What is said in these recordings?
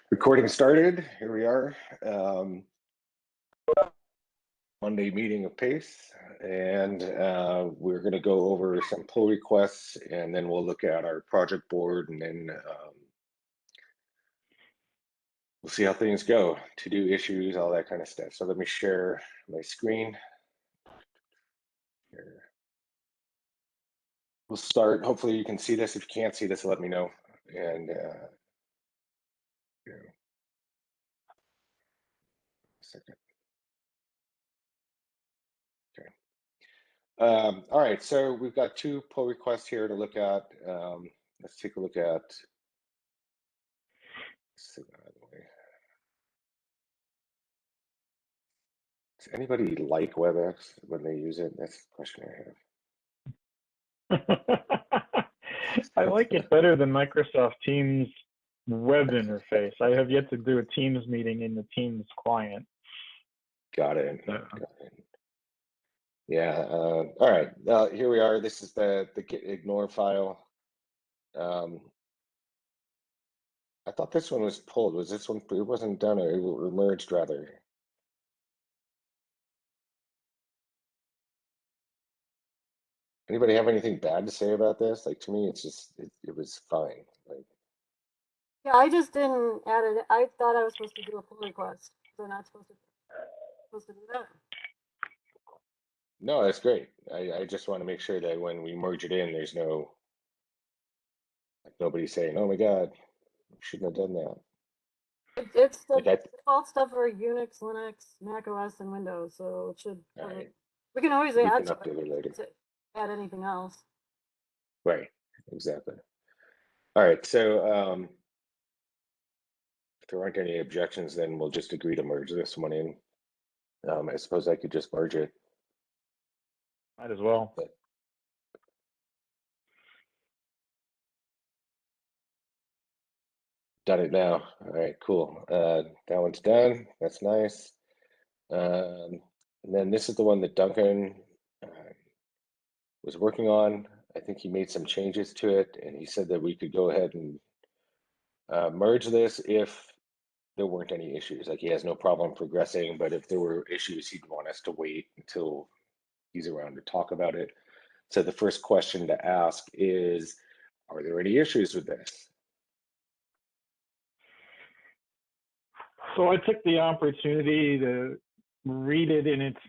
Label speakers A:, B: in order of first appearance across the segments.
A: Recording started. Here we are. Monday meeting of PACE, and we're going to go over some pull requests, and then we'll look at our project board, and then we'll see how things go. To-do issues, all that kind of stuff. So let me share my screen. Here. We'll start. Hopefully you can see this. If you can't see this, let me know. And second. Okay. All right, so we've got two pull requests here to look at. Let's take a look at. Does anybody like WebEx when they use it? That's the question I
B: have. I like it better than Microsoft Teams web interface. I have yet to do a Teams meeting in the Teams client.
A: Got it. Got it. Yeah. All right. Here we are. This is the git ignore file. I thought this one was pulled. Was this one? It wasn't done, or it merged rather. Anybody have anything bad to say about this? Like, to me, it's just it was fine. Like,
C: yeah, I just didn't add it. I thought I was supposed to do a pull request. They're not supposed to do that.
A: No, that's great. I just want to make sure that when we merge it in, there's no, like, nobody saying, "Oh my God, we shouldn't have done that."
C: It's the default stuff for Unix, Linux, Mac OS, and Windows. So it should.
A: Right.
C: We can always
A: add it later.
C: Add anything else.
A: Right. Exactly. All right. So if there aren't any objections, then we'll just agree to merge this one in. I suppose I could just merge it.
B: Might as well.
A: But done it now. All right, cool. That one's done. That's nice. And then this is the one that Duncan was working on. I think he made some changes to it, and he said that we could go ahead and merge this if there weren't any issues. Like, he has no problem progressing, but if there were issues, he'd want us to wait until he's around to talk about it. So the first question to ask is, are there any issues with this?
B: So I took the opportunity to read it in its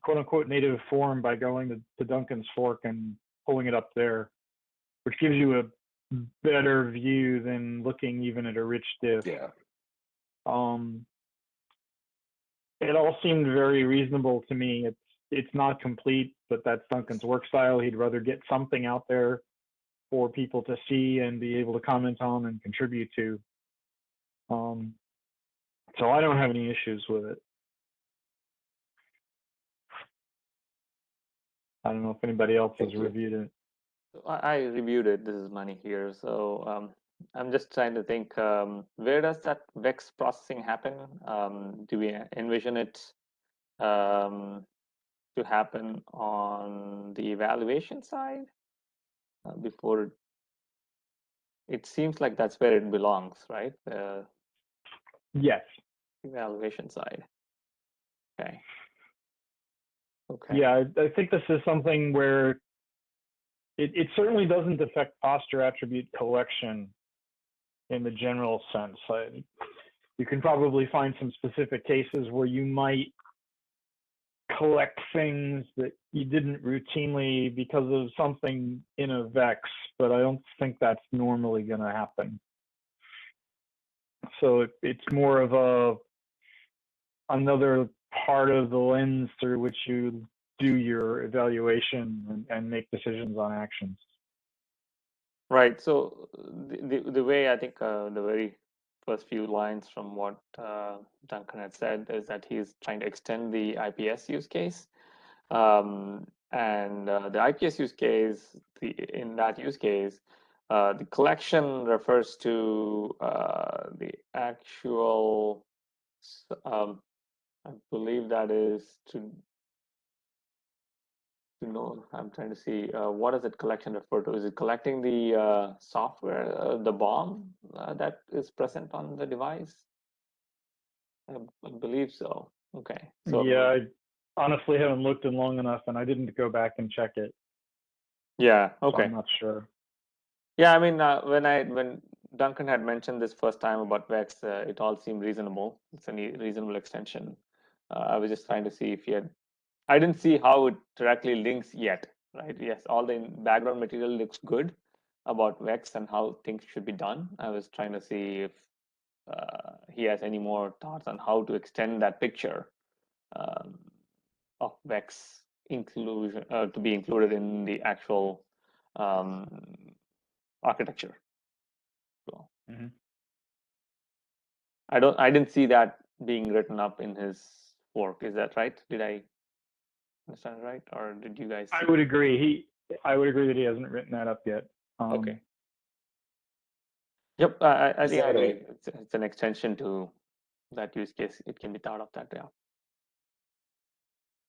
B: quote unquote native form by going to Duncan's fork and pulling it up there, which gives you a better view than looking even at a rich diff.
A: Yeah.
B: It all seemed very reasonable to me. It's not complete, but that's Duncan's work style. He'd rather get something out there for people to see and be able to comment on and contribute to. So I don't have any issues with it. I don't know if anybody else has reviewed it.
D: I reviewed it. This is Mani here. So I'm just trying to think, where does that VEX processing happen? Do we envision it to happen on the evaluation side before? It seems like that's where it belongs, right?
B: Yes.
D: Evaluation side. Okay. Okay.
B: Yeah, I think this is something where it certainly doesn't affect posture attribute collection in the general sense. You can probably find some specific cases where you might collect things that you didn't routinely because of something in a VEX, but I don't think that's normally going to happen. So it's more of another part of the lens through which you do your evaluation and make decisions on actions.
D: Right. So the way I think the very first few lines from what Duncan had said is that he's trying to extend the IPS use case. And the IPS use case, in that use case, the collection refers to the actual, I believe that is to know, I'm trying to see, what does it collection refer to? Is it collecting the software, the BOM that is present on the device? I believe so. Okay. So
B: Yeah, I honestly haven't looked in long enough, and I didn't go back and check it,
D: yeah.
B: so
D: Okay.
B: I'm not sure.
D: Yeah, I mean, when Duncan had mentioned this first time about Vex, it all seemed reasonable. It's a reasonable extension. I was just trying to see if he had. I didn't see how it directly links yet, right? Yes, all the background material looks good about Vex and how things should be done. I was trying to see if he has any more thoughts on how to extend that picture of Vex inclusion to be included in the actual architecture. So
B: Mm-hmm.
D: I didn't see that being written up in his work. Is that right? Did I understand it right, or did you guys?
B: I would agree. I would agree that he hasn't written that up yet.
D: Okay. Yep, I
A: Is
D: think I
A: that
D: agree. It's an extension to that use case. It can be thought of that, yeah.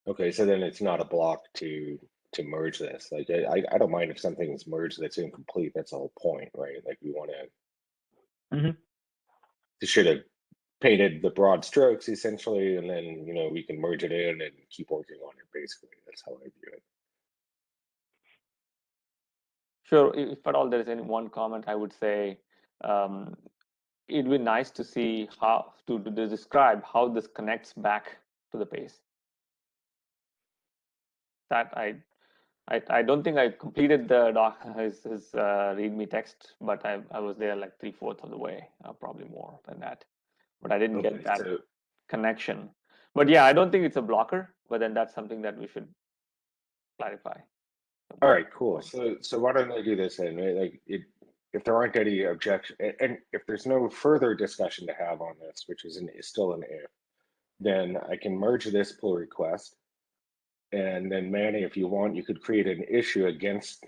A: okay? So then it's not a block to merge this. Like I don't mind if something's merged that's incomplete. That's the whole point, right? Like we want to.
B: Mhm.
A: They should have painted the broad strokes essentially, and then we can merge it in and keep working on it. Basically, that's how I view it.
D: Sure. If at all there is any one comment, I would say it'd be nice to see how to describe how this connects back to the base. That I don't think I completed the his README text, but I was there like 3/4 of the way, probably more than that. But I didn't get that
A: So
D: connection. But yeah, I don't think it's a blocker. But then that's something that we should clarify.
A: all right, cool. So why don't I do this then? Right? Like if there aren't any objection, and if there's no further discussion to have on this, which is still an if, then I can merge this pull request. And then Manny, if you want, you could create an issue against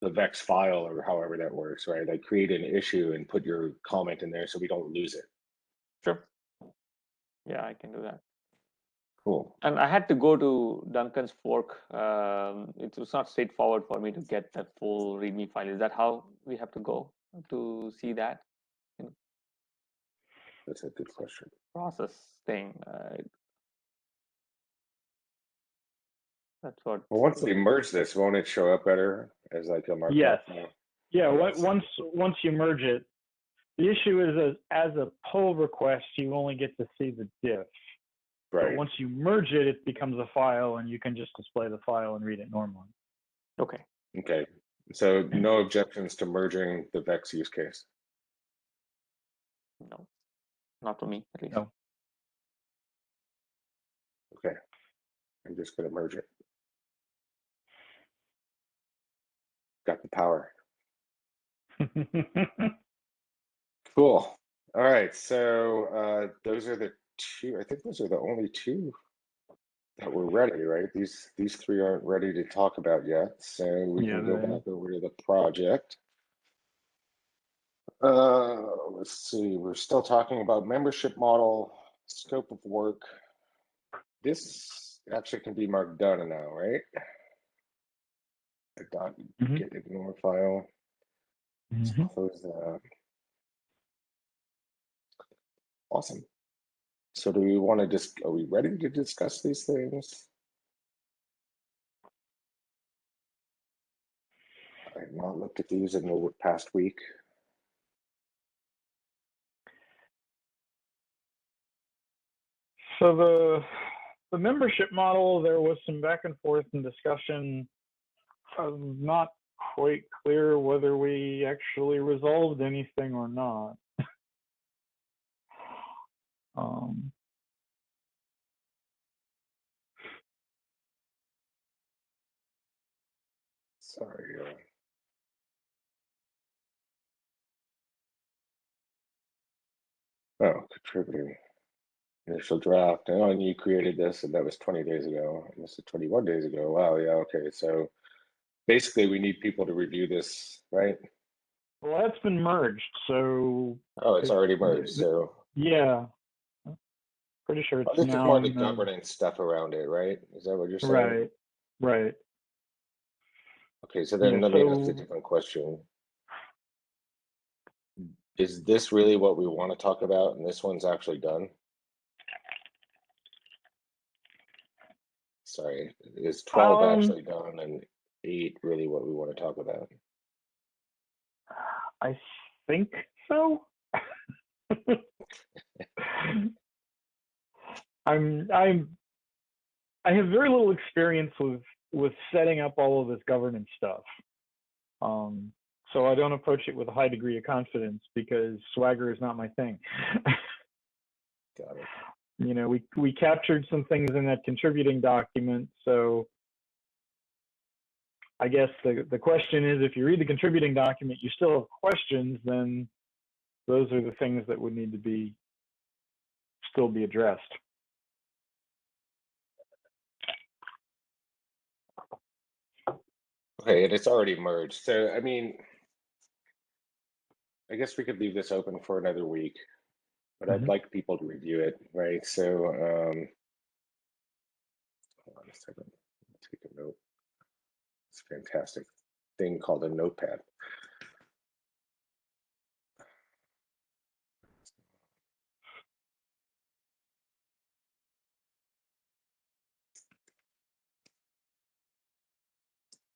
A: the Vex file or however that works, right? Like create an issue and put your comment in there so we don't lose it.
D: Sure. Yeah, I can do that.
A: Cool.
D: And I had to go to Duncan's fork. It was not straightforward for me to get that full README file. Is that how we have to go to see that
A: That's a good question.
D: process thing? That's what.
A: Well, once they merge this, won't it show up better as like a markup?
B: Yes. Yeah.
A: Yes.
B: Once you merge it, the issue is as a pull request, you only get to see the diff.
A: Right.
B: But once you merge it, it becomes a file, and you can just display the file and read it normally.
D: Okay.
A: Okay. So no objections to merging the Vex use case.
D: No, not for me at least.
B: No.
A: Okay. I'm just going to merge it. Got the power. Cool. All right. So those are the two. I think those are the only two that were ready, right? These three aren't ready to talk about yet. So we can go back over to the project. Let's see. We're still talking about membership model, scope of work. This actually can be marked done now, right? A dot get ignore file. Let's close that. Awesome. So do we want to just, are we ready to discuss these things? I have not looked at these in the past week.
B: So the membership model, there was some back and forth and discussion. Not quite clear whether we actually resolved anything or not.
A: Sorry. Oh, contributing. Initial draft. Oh, and you created this, and that was 20 days ago. And this is 21 days ago. Wow. Yeah. Okay. So basically, we need people to review this, right?
B: Well, that's been merged, so.
A: Oh, it's already merged. So
B: yeah, pretty sure it's
A: this
B: now.
A: is more the governance stuff around it, right? Is that what you're saying?
B: Right.
A: Okay. So then let me ask a different question. is this really what we want to talk about? And this one's actually done. Sorry, is 12 actually done and 8 really what we want to talk about?
B: I think so. I have very little experience with setting up all of this governance stuff. So I don't approach it with a high degree of confidence because Swagger is not my thing.
A: Got it.
B: You know, we captured some things in that contributing document. So I guess the question is, if you read the contributing document, you still have questions, then those are the things that would need to still be addressed.
A: Okay, and it's already merged. So, I mean, I guess we could leave this open for another week, but I'd like people to review it, right? So, hold on a second. Take a note. It's a fantastic thing called a notepad.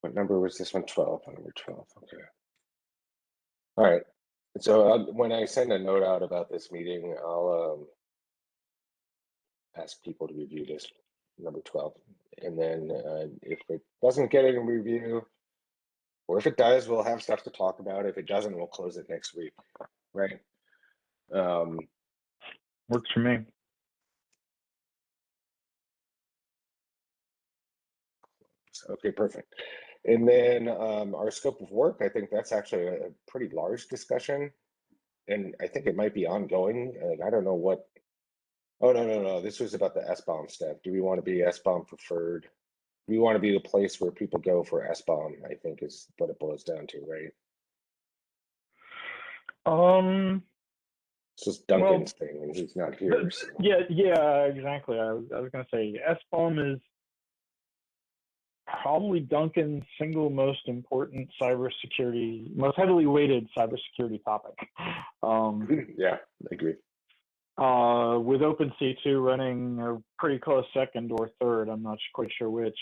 A: What number was this one? 12. Number 12. Okay. All right. So when I send a note out about this meeting, I'll ask people to review this number 12, and then if it doesn't get any review, or if it does, we'll have stuff to talk about. If it doesn't, we'll close it next week, right?
B: Works for me.
A: Okay, perfect. And then our scope of work, I think that's actually a pretty large discussion, and I think it might be ongoing. I don't know what. Oh, no. This was about the SBOM stuff. Do we want to be SBOM preferred? We want to be the place where people go for SBOM, I think is what it boils down to, right? It's just Duncan's thing, and he's not here. So.
B: Yeah, exactly. I was going to say SBOM is probably Duncan's single most important cybersecurity, most heavily weighted cybersecurity topic.
A: Yeah, I agree.
B: With OpenC2 running a pretty close second or third, I'm not quite sure which.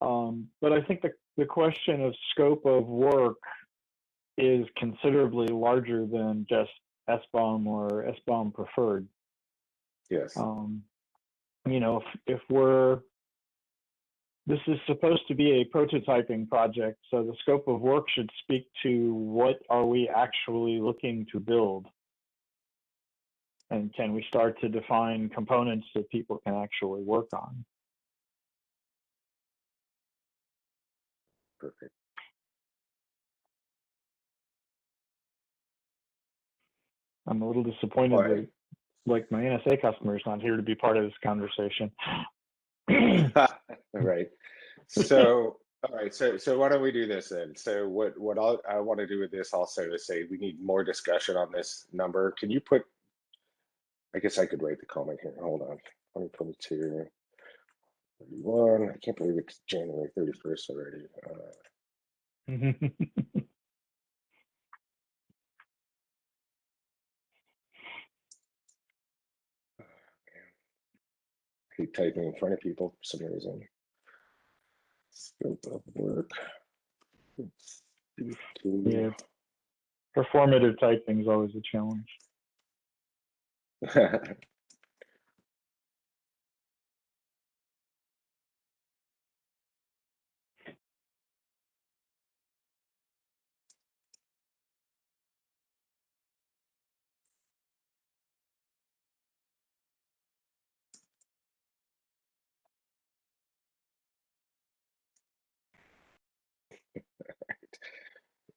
B: But I think the question of scope of work is considerably larger than just SBOM or SBOM preferred.
A: Yes.
B: You know, if this is supposed to be a prototyping project, so the scope of work should speak to what are we actually looking to build. And can we start to define components that people can actually work on?
A: Perfect.
B: I'm a little disappointed that, like, my NSA customer is not here to be part of this conversation.
A: Right. So, all right. So why don't we do this then? So what I want to do with this also is say we need more discussion on this number. Can you put? I guess I could write the comment here. Hold on. 2022, 31. I can't believe it's January 31st already. I hate typing in front of people for some reason. Scope of work.
B: Yeah. Performative typing is always a challenge.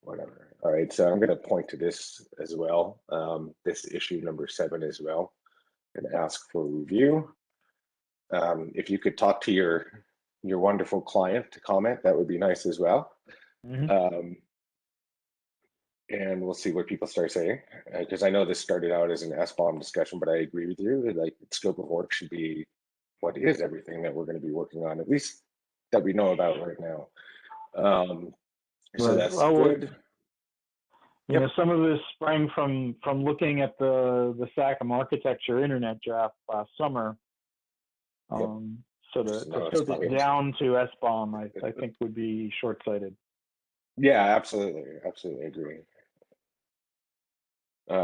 A: Whatever. All right, so I'm going to point to this as well, this issue number 7 as well, and ask for review. If you could talk to your wonderful client to comment, that would be nice as well. And we'll see what people start saying, because I know this started out as an SBOM discussion, but I agree with you. Like, the scope of work should be what is everything that we're going to be working on, at least that we know about right now. So that's good.
B: You know, some of this sprang from looking at the SACM architecture internet draft last summer. So to tilt it down to SBOM, I think would be short-sighted.
A: Yeah, absolutely agree.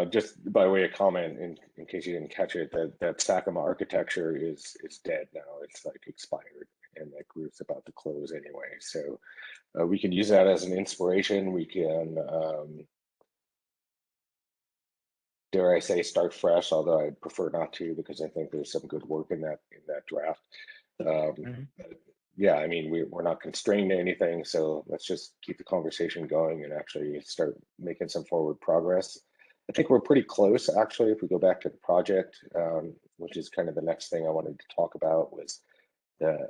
A: Just by way of comment, in case you didn't catch it, that SACM architecture is dead now. It's like expired, and that group's about to close anyway. So we can use that as an inspiration. We can, dare I say, start fresh. Although I prefer not to, because I think there's some good work in that draft. Yeah, I mean, we're not constrained to anything, so let's just keep the conversation going and actually start making some forward progress. I think we're pretty close, actually, if we go back to the project, which is kind of the next thing I wanted to talk about, was the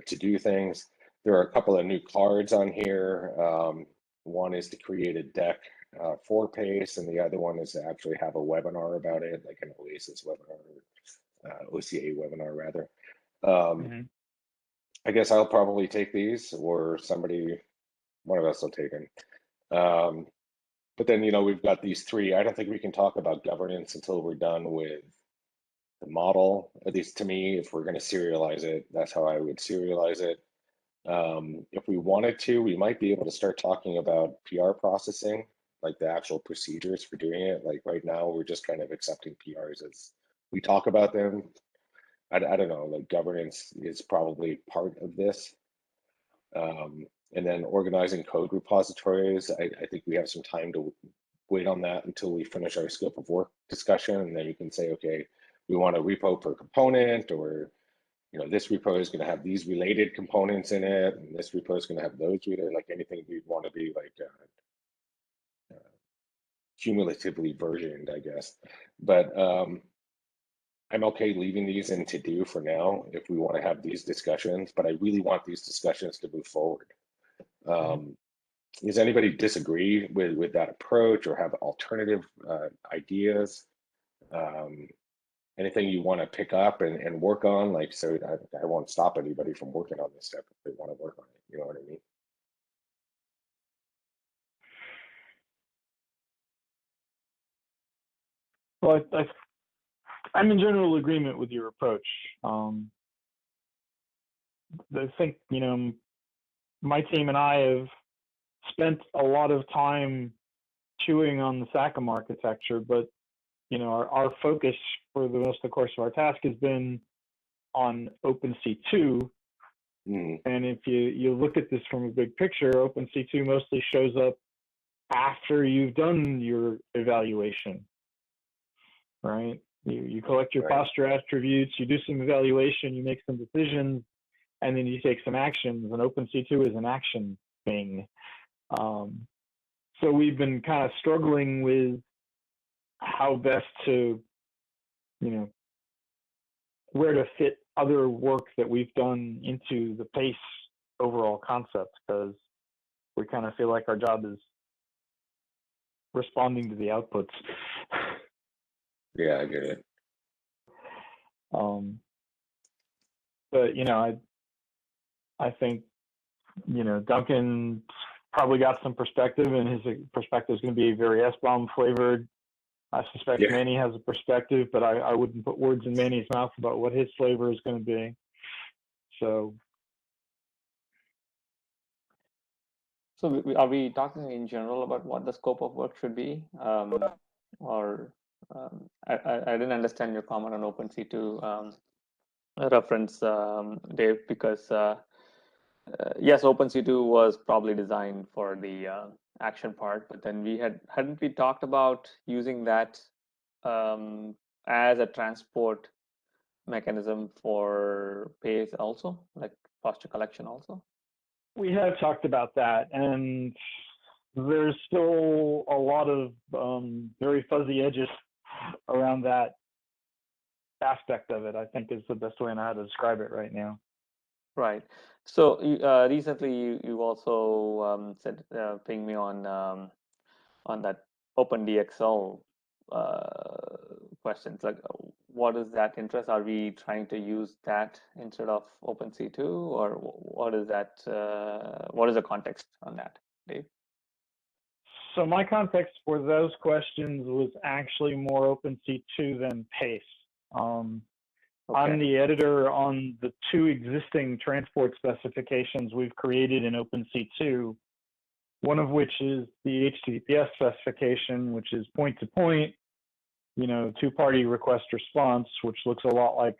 A: to-do things. There are a couple of new cards on here. One is to create a deck for PACE, and the other one is to actually have a webinar about it, like an OASIS webinar, OCA webinar, rather. I guess I'll probably take these, or one of us will take them. But then, you know, we've got these three. I don't think we can talk about governance until we're done with the model. At least to me, if we're going to serialize it, that's how I would serialize it. If we wanted to, we might be able to start talking about PR processing, like the actual procedures for doing it. Like right now, we're just kind of accepting PRs as we talk about them. I don't know, like governance is probably part of this. And then organizing code repositories, I think we have some time to wait on that until we finish our scope of work discussion. And then we can say, okay, we want a repo per component, or, you know, this repo is going to have these related components in it, and this repo is going to have those related, like anything we'd want to be like cumulatively versioned, I guess. But I'm okay leaving these in to-do for now if we want to have these discussions, but I really want these discussions to move forward. Does anybody disagree with that approach or have alternative ideas? Anything you want to pick up and work on? Like, so I won't stop anybody from working on this stuff if they want to work on it. You know what I mean?
B: Well, I'm in general agreement with your approach. I think, you know, my team and I have spent a lot of time chewing on the SACM architecture, but, you know, our focus for the most of the course of our task has been on OpenC2. And if you look at this from a big picture, OpenC2 mostly shows up after you've done your evaluation, right? You collect your posture attributes, you do some evaluation, you make some decisions, and then you take some actions. And OpenC2 is an action thing. So we've been kind of struggling with how best to, you know, where to fit other work that we've done into the PACE overall concept, because we kind of feel like our job is responding to the outputs.
A: Yeah, I get it.
B: But, you know, I think, you know, Duncan probably got some perspective, and his perspective is going to be very SBOM flavored. I suspect Manny has a perspective, but I wouldn't put words in Manny's mouth about what his flavor is going to be. So
D: are we talking in general about what the scope of work should be? Or I didn't understand your comment on OpenC2 reference, Dave, because yes, OpenC2 was probably designed for the action part, but then hadn't we talked about using that as a transport mechanism for PACE also, like posture collection also?
B: We have talked about that, and there's still a lot of very fuzzy edges around that aspect of it, I think, is the best way I know how to describe it right now.
D: Right. So recently you also said ping me on that OpenDXL questions. Like, what is that interest? Are we trying to use that instead of OpenC2, or what is that? What is the context on that, Dave?
B: So my context for those questions was actually more OpenC2 than PACE. I'm the editor on the 2 existing transport specifications we've created in OpenC2, one of which is the HTTPS specification, which is point-to-point, you know, 2-party request response, which looks a lot like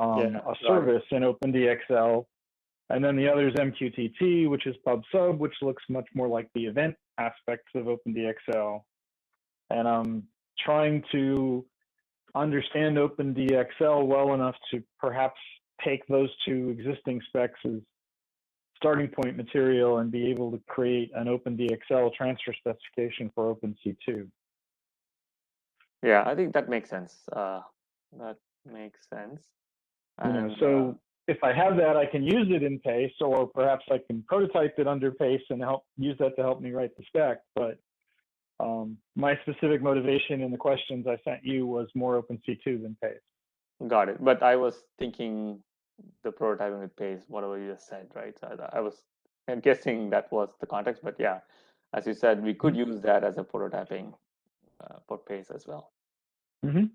B: a service in OpenDXL. And then the other is MQTT, which is pub/sub, which looks much more like the event aspects of OpenDXL. And I'm trying to understand OpenDXL well enough to perhaps take those 2 existing specs as starting point material and be able to create an OpenDXL transfer specification for OpenC2.
D: Yeah, I think that makes sense. That makes sense.
B: You know,
D: And
B: so if I have that, I can use it in PACE, or perhaps I can prototype it under PACE and use that to help me write the spec. But my specific motivation in the questions I sent you was more OpenC2 than PACE.
D: got it. But I was thinking the prototyping with PACE, whatever you just said, right? So I was guessing that was the context, but yeah, as you said, we could use that as a prototyping for PACE as well.
B: Mm-hmm.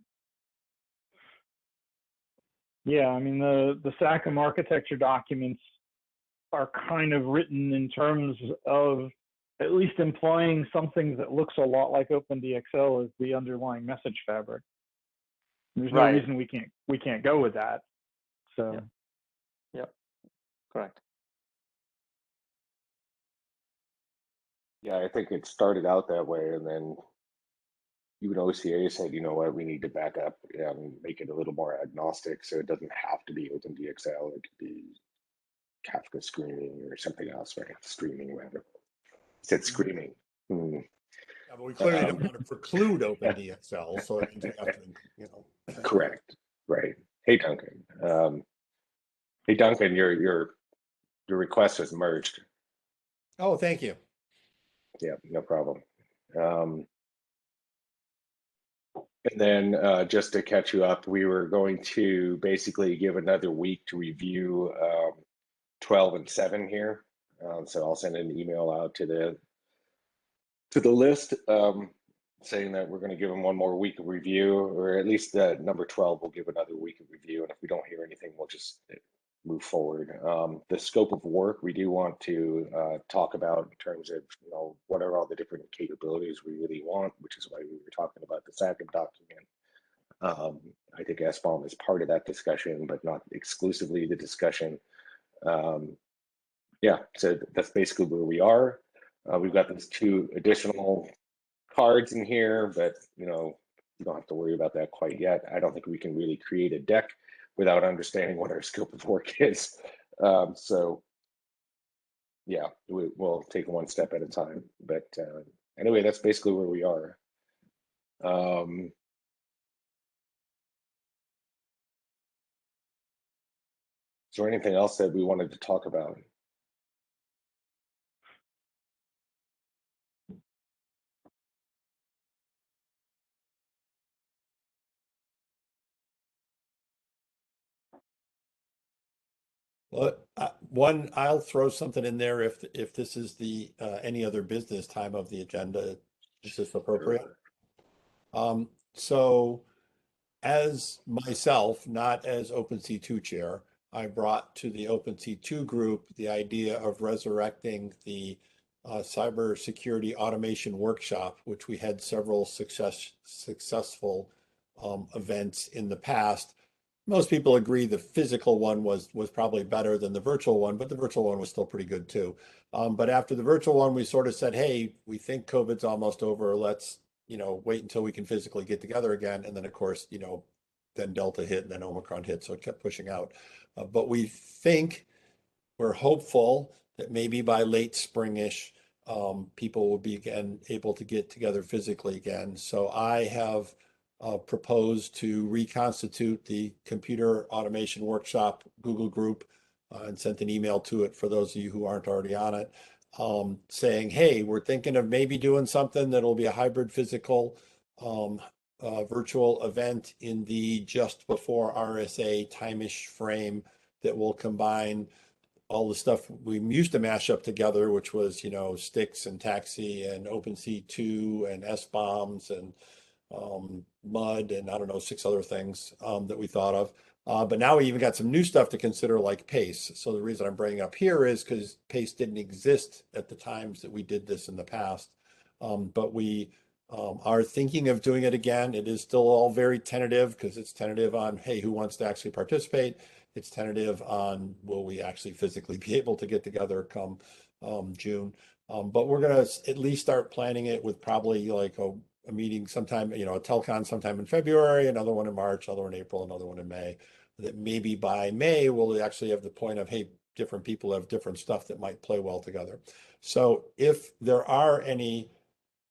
B: Yeah, I mean, the SACM architecture documents are kind of written in terms of at least employing something that looks a lot like OpenDXL as the underlying message fabric. There's no reason we can't go with that. So.
D: Yep. Correct.
A: Yeah, I think it started out that way, and then even OCA said, you know what, we need to back up and make it a little more agnostic, so it doesn't have to be OpenDXL. It could be Kafka streaming or something else, right? Streaming, rather. It said screaming.
E: Yeah, but we clearly don't want to preclude OpenDXL, so it means we have to, you know.
A: Correct. Right. Hey, Duncan. Your request was merged.
E: Oh, thank you.
A: Yeah, no problem. And then just to catch you up, we were going to basically give another week to review 12 and 7 here. So I'll send an email out to the list saying that we're going to give them one more week of review, or at least number 12 will give another week of review. And if we don't hear anything, we'll just move forward. The scope of work we do want to talk about in terms of, you know, what are all the different capabilities we really want, which is why we were talking about the SACM document. I think SBOM is part of that discussion, but not exclusively the discussion. Yeah, so that's basically where we are. We've got those 2 additional cards in here, but you know, you don't have to worry about that quite yet. I don't think we can really create a deck without understanding what our scope of work is. So yeah, we'll take one step at a time. But anyway, that's basically where we are. Is there anything else that we wanted to talk about?
E: Well, one, I'll throw something in there if this is the any other business time of the agenda. Is this appropriate? So as myself, not as OpenC2 chair, I brought to the OpenC2 group the idea of resurrecting the cybersecurity automation workshop, which we had several successful events in the past. Most people agree the physical one was probably better than the virtual one, but the virtual one was still pretty good too. But after the virtual one, we sort of said, hey, we think COVID's almost over. Let's, you know, wait until we can physically get together again. And then, of course, you know, then Delta hit and then Omicron hit. So it kept pushing out. But we're hopeful that maybe by late springish, people will be again able to get together physically again. So I have proposed to reconstitute the computer automation workshop Google group and sent an email to it for those of you who aren't already on it, saying, hey, we're thinking of maybe doing something that'll be a hybrid physical virtual event in the just before RSA time-ish frame that will combine all the stuff we used to mash up together, which was, Stix and Taxi and OpenC2 and S-bombs and Mud and I don't know, 6 other things that we thought of. But now we even got some new stuff to consider like PACE. So the reason I'm bringing up here is because PACE didn't exist at the times that we did this in the past. But we are thinking of doing it again. It is still all very tentative because it's tentative on, hey, who wants to actually participate? It's tentative on, will we actually physically be able to get together come June? But we're going to at least start planning it with probably like a meeting sometime, a telecon sometime in February, another one in March, another one in April, another one in May. That maybe by May, we'll actually have the point of, hey, different people have different stuff that might play well together. So if there are any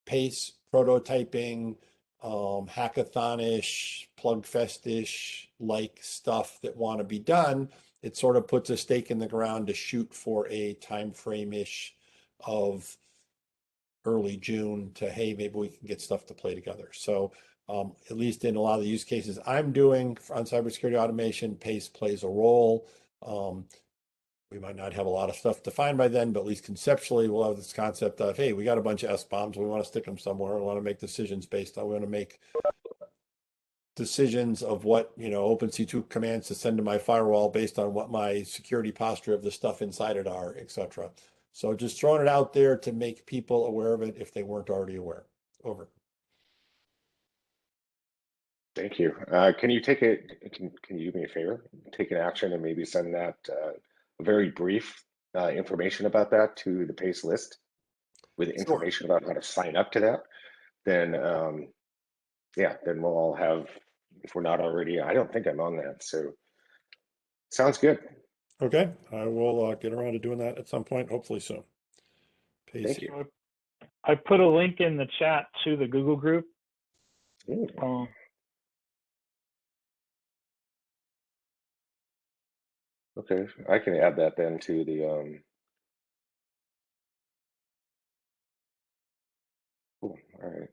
E: PACE prototyping, hackathon-ish, plugfest-ish like stuff that want to be done, it sort of puts a stake in the ground to shoot for a time frame-ish of early June to, hey, maybe we can get stuff to play together. So at least in a lot of the use cases I'm doing on cybersecurity automation, PACE plays a role. We might not have a lot of stuff defined by then, but at least conceptually, we'll have this concept of, hey, we got a bunch of S-bombs. We want to stick them somewhere. We want to make decisions based on, we want to make decisions of what, OpenC2 commands to send to my firewall based on what my security posture of the stuff inside it are, etc. So just throwing it out there to make people aware of it if they weren't already aware. Over.
A: Thank you. Can you take it? Can you do me a favor? Take an action and maybe send that very brief information about that to the PACE list with information about how to sign up to that. Then, yeah, then we'll all have. If we're not already, I don't think I'm on that. So, sounds good.
E: Okay, I will get around to doing that at some point, hopefully soon. PACE.
A: Thank you.
B: I put a link in the chat to the Google group.
A: Okay, I can add that then to the. Cool. All right.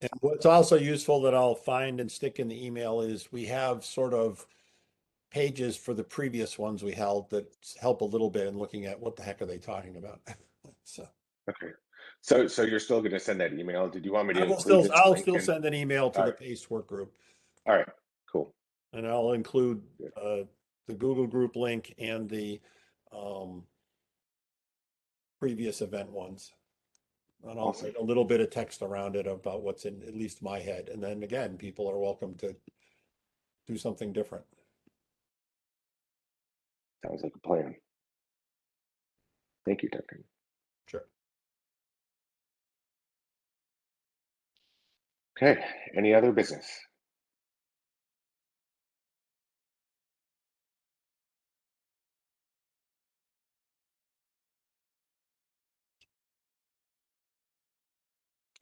E: And what's also useful that I'll find and stick in the email is we have sort of pages for the previous ones we held that help a little bit in looking at what the heck are they talking about. So
A: Okay. So you're still going to send that email? Did you want me to
E: I'll
A: include this link
E: still
A: in?
E: send an email to
A: All
E: the
A: right.
E: PACE work group.
A: All right. Cool.
E: And I'll include the Google group link and the previous event ones. And I'll
A: Awesome.
E: write a little bit of text around it about what's in at least my head. And then again, people are welcome to do something different.
A: Sounds like a plan. Thank you, Duncan.
E: Sure.
A: Okay. Any other business?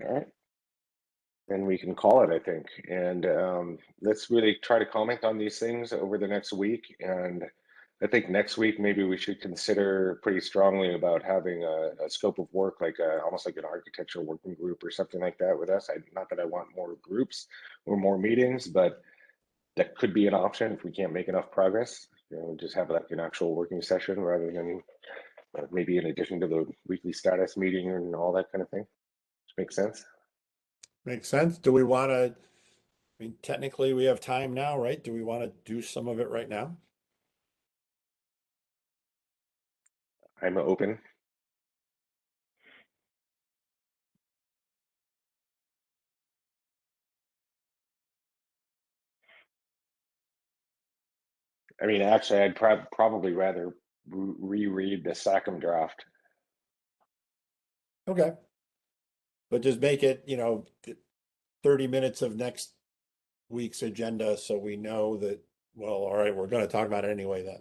A: All right. Then we can call it, I think. And let's really try to comment on these things over the next week. And I think next week, maybe we should consider pretty strongly about having a scope of work, like almost like an architecture working group or something like that with us. Not that I want more groups or more meetings, but that could be an option if we can't make enough progress. Just have like an actual working session rather than maybe in addition to the weekly status meeting and all that kind of thing. Which makes sense.
E: Makes sense. Do we want to, I mean, technically we have time now, right? Do we want to do some of it right now?
A: I'm open. I mean, actually, I'd probably rather reread the SACM draft.
E: Okay. But just make it, 30 minutes of next week's agenda so we know that, well, all right, we're going to talk about it anyway then.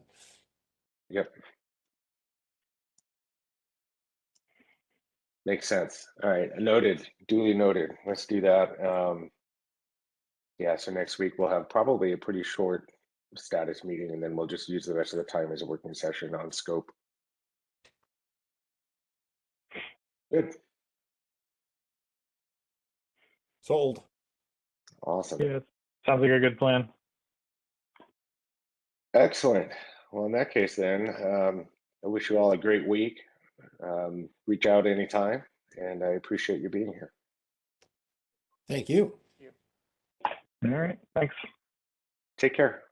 A: Yep. Makes sense. All right, noted, duly noted. Let's do that. Yeah, so next week we'll have probably a pretty short status meeting, and then we'll just use the rest of the time as a working session on scope. Good.
E: Sold.
A: Awesome.
B: Yeah, sounds like a good plan.
A: Excellent. Well, in that case, then, I wish you all a great week. Reach out anytime, and I appreciate you being here.
E: Thank you.
B: All right, thanks.
A: Take care.